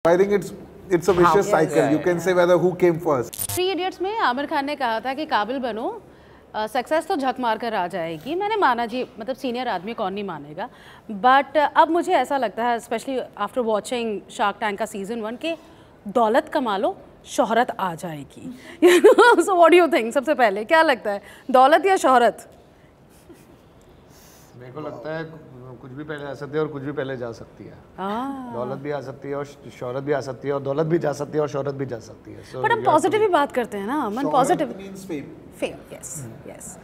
I think it's a vicious cycle. You can say whether who came first. 3 Idiots में आमिर खान ने कहा था कि काबिल बनो, सक्सेस तो झक मार कर आ जाएगी। मैंने माना जी, मतलब सीनियर आदमी कौन नहीं मानेगा, बट अब मुझे ऐसा लगता है specially after watching shark tank का सीजन 1 के दौलत कमा लो शोहरत आ जाएगी। So what do you think? सबसे पहले क्या लगता है, दौलत या शोहरत? मेरे को लगता है कुछ भी पहले आ सकती है और कुछ भी पहले जा सकती है। दौलत भी आ सकती है और शोहरत भी आ सकती है, और दौलत भी जा सकती है और शोहरत भी जा सकती है। बट हम पॉजिटिव ही बात करते हैं ना, मन पॉजिटिव फेम, यस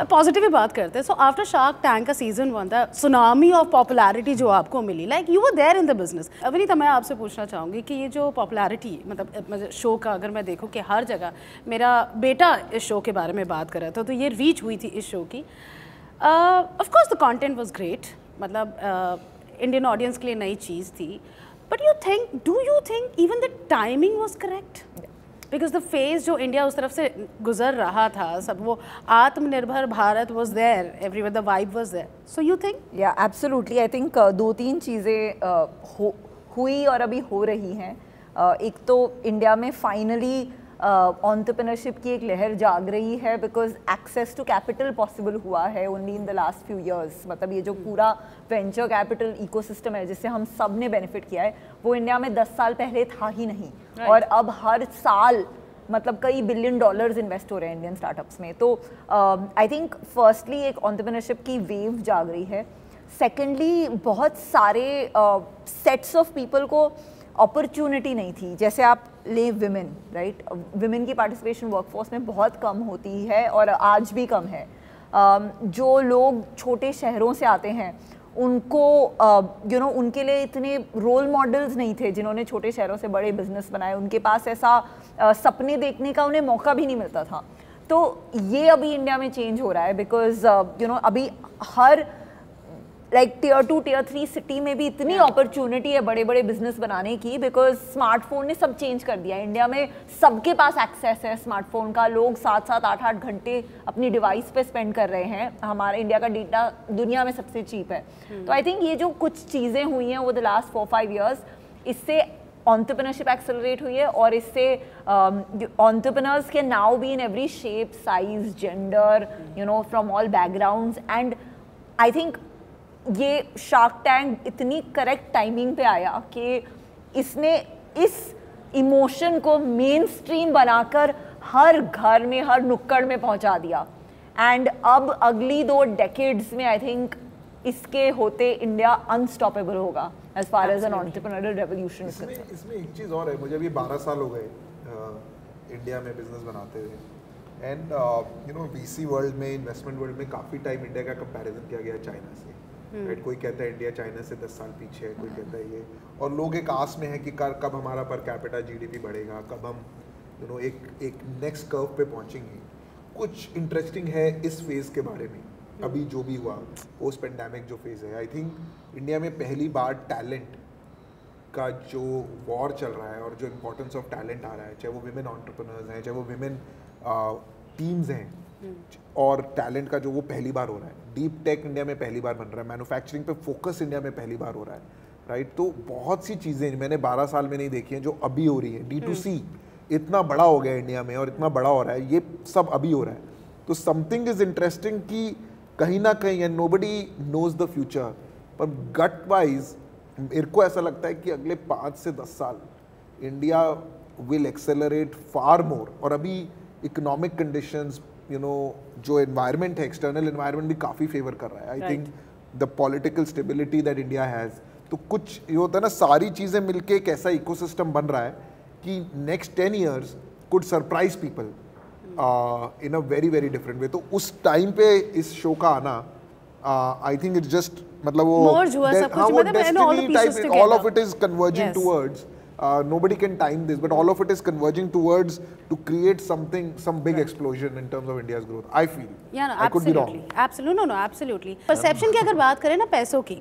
पॉजिटिव ही बात करते हैं। सो आफ्टर शार्क टैंक का सीजन 1 था, सुनामी ऑफ पॉपुलैरिटी जो आपको मिली, like you were there in the business. Avnita, मैं आपसे पूछना चाहूँगी कि ये जो पॉपुलैरिटी, मतलब शो का अगर मैं देखूँ कि हर जगह, मेरा बेटा इस शो के बारे में बात कर रहा था, तो ये रीच हुई थी इस शो की। Of course the content was great, मतलब इंडियन ऑडियंस के लिए नई चीज़ थी, but do you think even the timing was correct? Because the phase जो इंडिया उस तरफ से गुजर रहा था, सब वो Aatmanirbhar Bharat was there, everywhere the vibe was there. So you think? Yeah absolutely, I think 2-3 चीज़ें हुई और अभी हो रही हैं। एक तो इंडिया में फाइनली एंटरप्रेन्योरशिप की एक लहर जाग रही है, because access to capital possible हुआ है only in the last few years. मतलब ये जो पूरा वेंचर कैपिटल इकोसिस्टम है जिससे हम सब ने बेनिफिट किया है, वो इंडिया में 10 साल पहले था ही नहीं। और अब हर साल मतलब कई $billion इन्वेस्ट हो रहे हैं इंडियन स्टार्टअप्स में। तो आई थिंक फर्स्टली एक एंटरप्रेन्योरशिप की वेव जाग रही है। सेकेंडली, बहुत सारे सेट्स ऑफ पीपल को अपॉर्चुनिटी नहीं थी। जैसे आप ले विमेन, राइट, विमेन की पार्टिसिपेशन वर्कफोर्स में बहुत कम होती है और आज भी कम है। जो लोग छोटे शहरों से आते हैं उनको उनके लिए इतने रोल मॉडल्स नहीं थे जिन्होंने छोटे शहरों से बड़े बिजनेस बनाए। उनके पास ऐसा सपने देखने का उन्हें मौका भी नहीं मिलता था। तो ये अभी इंडिया में चेंज हो रहा है, बिकॉज अभी हर टियर 2 टियर 3 सिटी में भी इतनी अपॉर्चुनिटी है बड़े बड़े बिजनेस बनाने की, बिकॉज स्मार्टफोन ने सब चेंज कर दिया। इंडिया में सबके पास एक्सेस है स्मार्टफोन का। लोग 7-7, 8-8 घंटे अपनी डिवाइस पे स्पेंड कर रहे हैं। हमारा इंडिया का डेटा दुनिया में सबसे चीप है। तो आई थिंक ये जो कुछ चीज़ें हुई हैं वो द लास्ट 4-5 ईयर्स, इससे एंटरप्रेन्योरशिप एक्सेलरेट हुई है, और इससे entrepreneurs can now be in every shape, size, gender, from all backgrounds. And I think ये शार्क टैंक इतनी करेक्ट टाइमिंग पे आया कि इसने इस इमोशन को मेन स्ट्रीम बनाकर हर घर में, हर नुक्कड़ में पहुंचा दिया। एंड अब अगली 2 डेकेड्स में आई थिंक इसके होते इंडिया अनस्टॉपेबल होगा as far as an entrepreneurial revolution is concerned. इसमें एक चीज़ और है, मुझे अभी 12 साल हो गए इंडिया में बिजनेस बनाते हुए। एंड वीसी वर्ल्ड में, इन्वेस्टमेंट वर्ल्ड में काफ़ी टाइम इंडिया का कंपैरिजन किया गया चाइना से। राइट, कोई कहता है इंडिया चाइना से 10 साल पीछे है, कोई कहता है ये, और लोग एक आस में है कि कब हमारा पर कैपिटा जीडीपी बढ़ेगा, कब हम एक नेक्स्ट कर्व पे पहुंचेंगे। कुछ इंटरेस्टिंग है इस फेज़ के बारे में, अभी जो भी हुआ पोस्ट पेंडेमिक जो फेज़ है। आई थिंक इंडिया में पहली बार टैलेंट का जो वॉर चल रहा है और जो इम्पोर्टेंस ऑफ टैलेंट आ रहा है, चाहे वो विमेन एंटरप्रेन्योर्स हैं, चाहे वो विमेन टीम्स हैं, और टैलेंट का जो वो पहली बार हो रहा है। डीप टेक इंडिया में पहली बार बन रहा है, मैन्युफैक्चरिंग पे फोकस इंडिया में पहली बार हो रहा है। राइट, तो बहुत सी चीज़ें मैंने 12 साल में नहीं देखी हैं जो अभी हो रही है। D2C इतना बड़ा हो गया इंडिया में और इतना बड़ा हो रहा है, ये सब अभी हो रहा है। तो समथिंग इज इंटरेस्टिंग कि कहीं ना कहीं, and nobody knows the future, पर गट वाइज मेरे को ऐसा लगता है कि अगले 5 से 10 साल इंडिया विल एक्सेलरेट फार मोर। और अभी इकोनॉमिक कंडीशंस, जो एनवायरनमेंट है, एक्सटर्नल एनवायरनमेंट भी काफ़ी फेवर कर रहा है। I think the political stability that India has, तो कुछ ये होता है ना, सारी चीज़ें मिलके एक ऐसा इकोसिस्टम बन रहा है कि next 10 years could surprise people in a very very different way. तो उस टाइम पे इस शो का आना, आई थिंक इट्स जस्ट, मतलब वो destiny type, all of it is converging towards, nobody can time this, but all of it is converging towards to create something, some big explosion in terms of India's growth, I feel. Yeah, no, I could be wrong. Absolutely, no, absolutely. Perception की अगर बात करें ना पैसों की,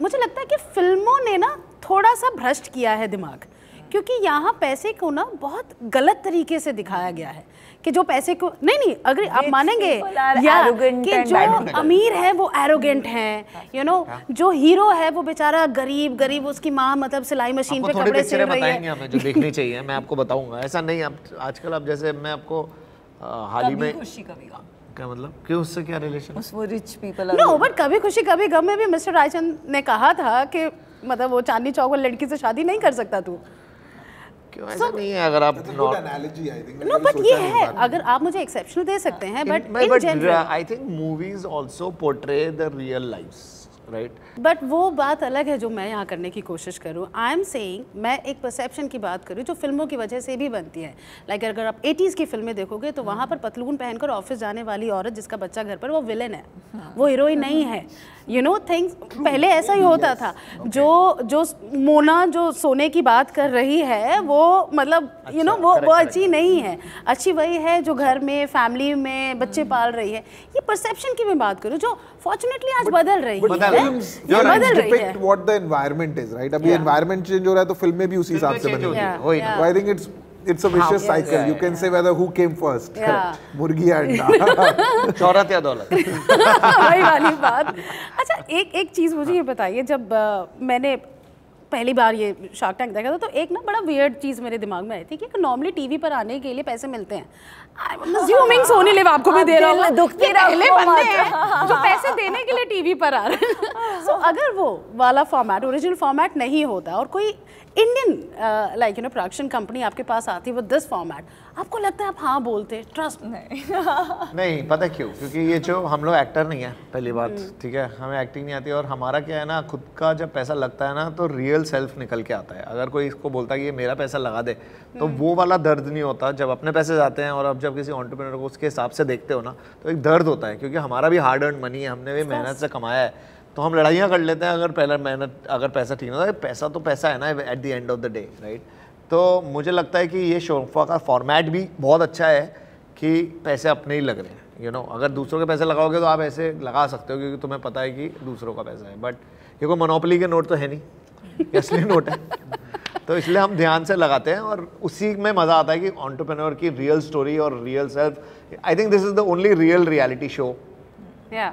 मुझे लगता है कि फिल्मों ने ना थोड़ा सा भ्रष्ट किया है दिमाग, क्योंकि यहाँ पैसे को ना बहुत गलत तरीके से दिखाया गया है कि जो पैसे को नहीं अगर आप मानेंगे या कि जो अमीर है वो एरोगेंट है, यू नो, जो हीरो है वो बेचारा गरीब उसकी माँ मतलब सिलाई मशीन पे कपड़े सिल रही है। हमें जो देखनी चाहिए मैं आपको बताऊंगा, ऐसा नहीं अब आजकल अब जैसे मैं आपको हाल ही में क्या मतलब कि उससे क्या रिलेशन, वो रिच पीपल नो बट कभी खुशी कभी गम में भी मिस्टर रायचंद ने कहा था कि मतलब वो चांदनी चौक वाली लड़की से शादी नहीं कर सकता तू। क्यों ऐसा नहीं है अगर आप नो बट ये है, अगर आप मुझे एक्सेप्शनल दे सकते हैं but in general I think movies also portray the real lives, right? But वो बात अलग है जो मैं यहाँ करने की कोशिश करूँ। आई एम सेइंग, मैं एक परसेप्शन की बात करूँ जो फिल्मों की वजह से भी बनती है। लाइक अगर आप 80s की फिल्में देखोगे तो वहाँ पर पतलून पहनकर ऑफिस जाने वाली औरत जिसका बच्चा घर पर, वो विलेन है, वो हीरोइन नहीं है। यू नो थिंग्स पहले ऐसा ही होता था। जो मोना जो सोने की बात कर रही है वो मतलब यू नो वो अच्छी नहीं है, अच्छी वही है जो घर में फैमिली में बच्चे पाल रही है। ये परसेप्शन की मैं बात करूँ जो फॉर्चुनेटली आज बदल रही है, बदल रही है। What the environment is, right? अभी environment change हो रहा है तो फिल्में भी उसी हिसाब से बनेंगी। So I think it's a vicious cycle. You can say whether who came first, मुर्गी या अंडा, शोहरत या दौलत। वही वाली बात। अच्छा एक चीज़ मुझे ये बताइए, जब मैंने पहली बार ये शार्क टैंक देखा था तो एक ना बड़ा वियर्ड चीज़ मेरे दिमाग में आई थी कि नॉर्मली टीवी पर आने के लिए पैसे मिलते हैं। I am assuming Sony LIV आपको भी दे रहा होगा, पहले बंदे हैं जो पैसे देने के लिए टीवी पर आ रहे हैं। सो अगर वो वाला फॉर्मेट ओरिजिनल फॉर्मेट नहीं होता और कोई Indian like you know production company आपके पास आती विद दिस फॉर्मेट, आपको लगता है आप हाँ बोलते? ट्रस्ट नहीं पता क्यों? क्योंकि ये जो हम लोग एक्टर नहीं है पहली बात, ठीक है, हमें एक्टिंग नहीं आती और हमारा क्या है ना, खुद का जब पैसा लगता है ना तो रियल सेल्फ निकल के आता है। अगर कोई इसको बोलता है कि ये मेरा पैसा लगा दे तो वो वाला दर्द नहीं होता जब अपने पैसे जाते हैं। और अब जब किसी एंटरप्रेन्योर को उसके हिसाब से देखते हो ना तो एक दर्द होता है, क्योंकि हमारा भी हार्ड अर्न मनी है, हमने भी मेहनत से कमाया है, तो हम लड़ाइयाँ कर लेते हैं अगर पैसा ठीक होता है। पैसा तो पैसा है ना at the end of the day, right? तो मुझे लगता है कि ये शोफा का फॉर्मेट भी बहुत अच्छा है कि पैसे अपने ही लग रहे हैं। यू नो अगर दूसरों के पैसे लगाओगे तो आप ऐसे लगा सकते हो क्योंकि तुम्हें पता है कि दूसरों का पैसा है, बट ये कोई मोनोपोली के नोट तो है नहीं, ये असली नोट है। तो इसलिए हम ध्यान से लगाते हैं और उसी में मज़ा आता है कि एंटरप्रेन्योर की रियल स्टोरी और real self. I think this is the only real reality show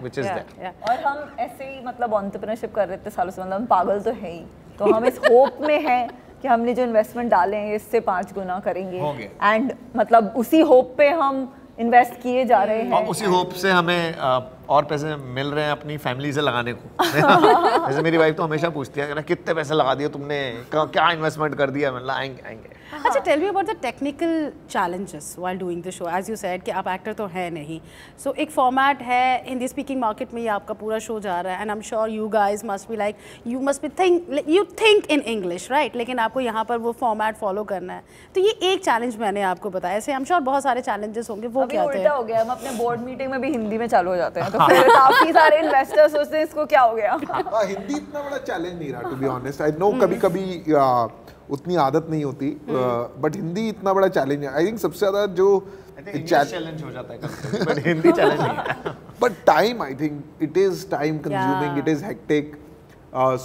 which is there. और हम ऐसे ही मतलब एंटरप्रेन्योरशिप कर रहे थे सालों से, मतलब हम पागल तो है ही, तो हम इस होप में हैं कि हमने जो इन्वेस्टमेंट डाले हैं इससे 5 गुना करेंगे, एंड मतलब उसी होप पे हम इन्वेस्ट किए जा रहे हैं और उसी होप से हमें और पैसे मिल रहे हैं अपनी फैमिली से लगाने को। जैसे मेरी वाइफ तो हमेशा पूछती है कितने पैसे लगा दिए तुमने, क्या इन्वेस्टमेंट कर दिया, मतलब आएंगे। अच्छा tell me about the technical challenges while doing the show. As you said कि आप एक्टर तो है नहीं, सो एक फॉर्मेट है, हिंदी स्पीकिंग मार्केट में ये आपका पूरा शो जा रहा है, and I am sure you guys must be like you must be you think in English, right? लेकिन आपको यहाँ पर वो फॉर्मेट फॉलो करना है, तो ये एक चैलेंज मैंने आपको बताया। ऐसे आई एम श्योर बहुत सारे चैलेंजेस होंगे, वो क्या उल्टा हो गया, हम अपने बोर्ड मीटिंग में भी हिंदी में चालू हो जाते हैं, तो फिर काफी सारे इन्वेस्टर्स सोचते हैं इसको क्या हो गया। हिंदी इतना बड़ा चैलेंज नहीं रहा, to be honest. I know कभी उतनी आदत नहीं होती, बट हिंदी इतना बड़ा चैलेंज है। आई थिंक सबसे ज्यादा जो चैलेंज हो जाता है बट हिंदी चैलेंज नहीं है। But time, I think it is time consuming, it is hectic.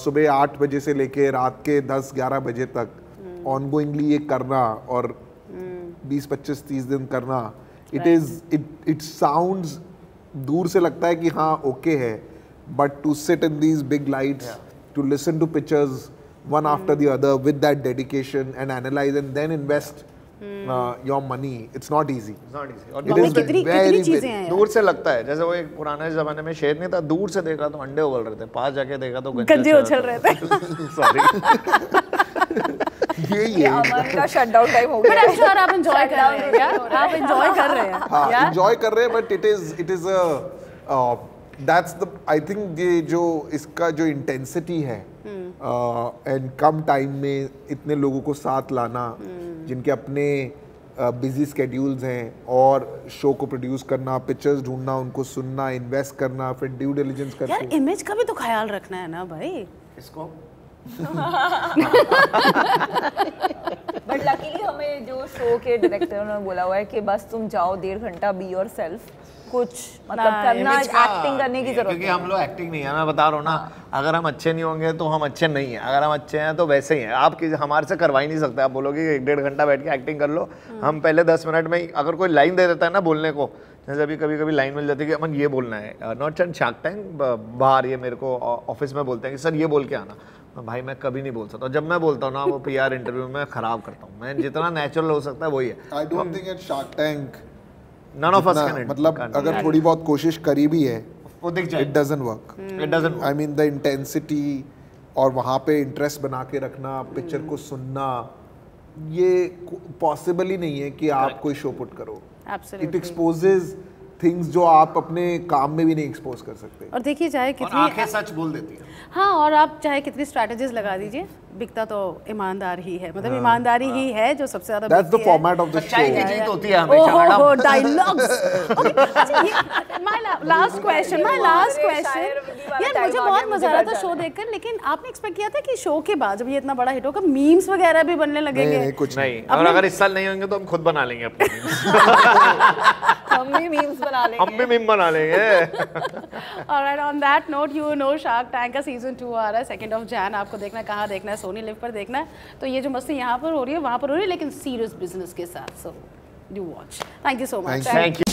सुबह 8 बजे से लेके रात के 10-11 बजे तक ऑनगोइंगली ये करना और 20-25-30 दिन करना, इट साउंड्स दूर से लगता है कि हाँ ओके है, but to sit in these big lights, to listen to pictures one after the other with that dedication and analyze and then invest your money, it's not easy. It's not easy. और it is कितनी चीजें हैं दूर से लगता है। जैसे वो एक पुराने जमाने में शेर नहीं था, दूर से देखा तो अंडे उबल रहे थे, पास जाके देखा तो गंजे उछल रहे थे। सॉरी ये अमन का शटडाउन टाइम हो गया। बट सर आप एंजॉय कर रहे हैं यार, आप एंजॉय कर रहे हैं। हाँ एंजॉय कर रहे हैं, but it is a that's the I think ये जो इसका जो इंटेंसिटी है एंड कम टाइम में इतने लोगों को साथ लाना जिनके अपने बिजी स्केड्यूल्स हैं, और शो को प्रोड्यूस करना, पिक्चर्स ढूंढना, उनको सुनना, इन्वेस्ट करना, फिर ड्यू डिलिजेंस करके। यार इमेज का भी तो ख्याल रखना है ना भाई इसको। बट लकीली हमें जो तो शो के डायरेक्टर ने बोला हुआ है कि बस तुम जाओ 1.5 घंटा बी योर सेल्फ, कुछ मतलब करना एक्टिंग करने की जरूरत क्योंकि हम लोग एक्टिंग नहीं है, मैं बता रहा हूँ ना, अगर हम अच्छे नहीं होंगे तो हम अच्छे नहीं हैं, अगर हम अच्छे हैं तो वैसे ही हैं। आप हमारे से करवा ही नहीं सकते। आप बोलोगे कि 1.5 घंटा बैठ के एक्टिंग कर लो, हम पहले 10 मिनट में ही, अगर कोई लाइन दे देता है ना बोलने को, जैसे अभी कभी लाइन मिल जाती है कि अमन ये बोलना है, नॉट एंड शार्क टैंक, बाहर ये मेरे को ऑफिस में बोलते हैं कि सर ये बोल के आना, भाई मैं कभी नहीं बोल सकता। जब मैं बोलता हूँ ना वो PR इंटरव्यू में खराब करता हूँ, मैं जितना नेचुरल हो सकता है वही है। I don't think at Shark Tank none of us can, मतलब अगर थोड़ी बहुत कोशिश करी भी है वो दिख जाए, it doesn't work, it doesn't, I mean the intensity और वहाँ पे इंटरेस्ट बना के रखना, पिक्चर को सुनना, ये पॉसिबल ही नहीं है कि आप कोई शो पुट करो। इट एक्सपोजेज थिंग्स जो आप अपने काम में भी नहीं एक्सपोज कर सकते। और देखिए चाहे कितनी आंखें सच बोल देती हैं। हाँ, और आप चाहे कितनी स्ट्रैटेजीज लगा दीजिए, बिकता तो ईमानदार ही है, मतलब ईमानदारी ही है जो सबसे ज्यादा that's the format of the show. सच्चाई की जीत होती है हमेशा मैडम। ओहो डायलॉग्स। ओके, अच्छा ये माय लास्ट क्वेश्चन यार, मुझे बहुत मजा आ रहा था शो देखकर, लेकिन आपने एक्सपेक्ट किया था कि शो के बाद जब ये इतना बड़ा हिट होगा मीम्स वगैरह भी बनने लगेंगे? नहीं, कुछ नहीं, और अगर इस साल नहीं होंगे तो हम खुद बना लेंगे अपने हम भी मीम्स बना लेंगे, हम भी मीम बना लेंगे। Alright, on that note, you know shark tank का सीजन 2 आ रहा है 2 जनवरी। आपको देखना है, कहाँ देखना है? सोनी लिव पर देखना है। तो ये जो मस्ती यहाँ पर हो रही है वहाँ पर हो रही है, लेकिन सीरियस बिजनेस के साथ। So do watch. Thank you so much. Thank you.